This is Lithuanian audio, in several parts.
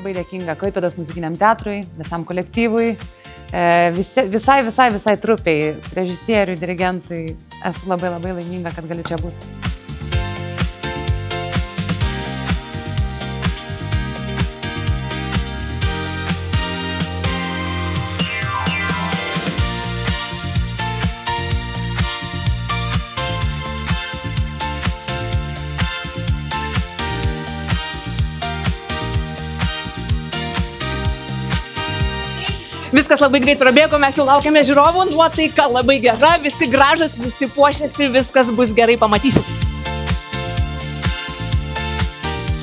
labai dėkinga Klaipėdos muzikiniam teatrui, visam kolektyvui, visai trupiai, režisieriui, dirigentui. Esu labai laiminga, kad galiu čia būti. Viskas labai greit prabėgo, mes jau laukiame žiūrovų, nuotaika labai gera, visi gražus, visi puošiasi, viskas bus gerai, pamatysit.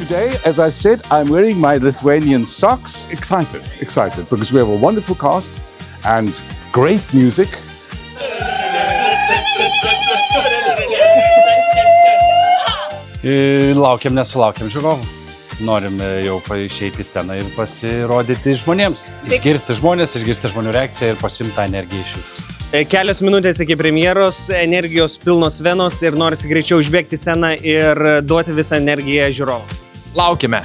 Today, as I said, I'm wearing my Lithuanian socks. Excited, because we have a wonderful cast and great music. Laukiam, nesulaukiam žiūrovų. Norim jau išeiti į sceną ir pasirodyti žmonėms. Išgirsti žmonių reakciją ir pasimti tą energiją iš jų. Kelios minutės iki premjeros, energijos pilnos venos ir norisi greičiau užbėgti sceną ir duoti visą energiją žiūrovą. Laukime.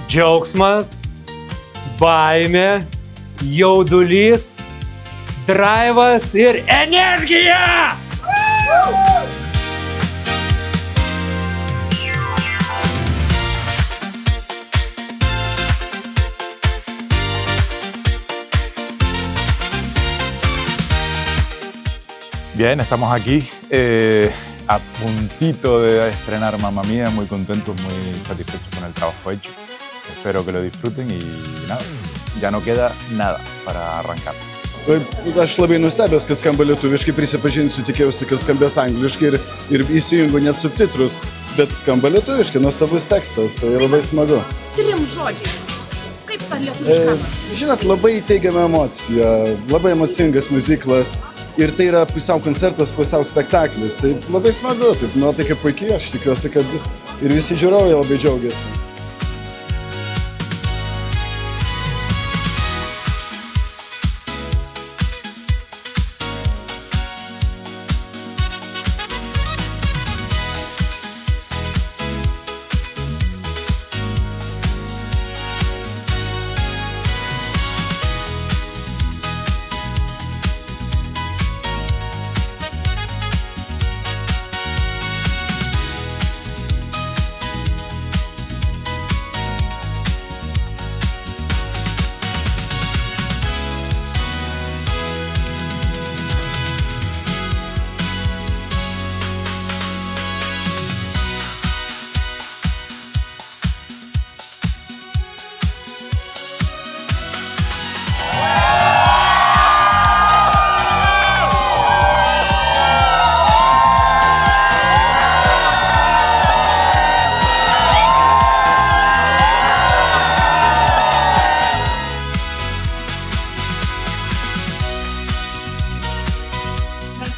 Džiaugsmas, baimė, jaudulys, draivas ir energija! Bien, estamos aquí a puntito de estrenar Mamma Mía, muy contentos, muy satisfechos con el trabajo hecho. Espero que lo disfruten y nada, ya no queda nada para arrancar. Aš labai nustebęs, kad skamba lietuviškai, prisipažinsiu, tikėjausi, kad skambės angliškai ir įsijungu net subtitrus, bet skamba lietuviškai, nuostabus tekstas, tai labai smagu. Trim žodžiais, kaip ta lietuviška? Žinot, labai teigiama emocija, labai emocingas muziklas ir tai yra pusiau koncertas, pusiau spektaklis, tai labai smagu, taip nuotaika puikiai, aš tikiuosi, kad ir visi žiūrovai labai džiaugiasi.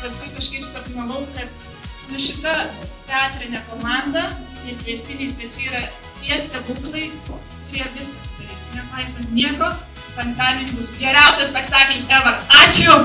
Paskui kažkaip sapnavau, kad šita teatrinė komanda ir kviestiniai svečiai yra tie stebuklai, kurie viską padarys. Nepaisant nieko, penktadienį bus geriausias spektaklis ever. Ačiū!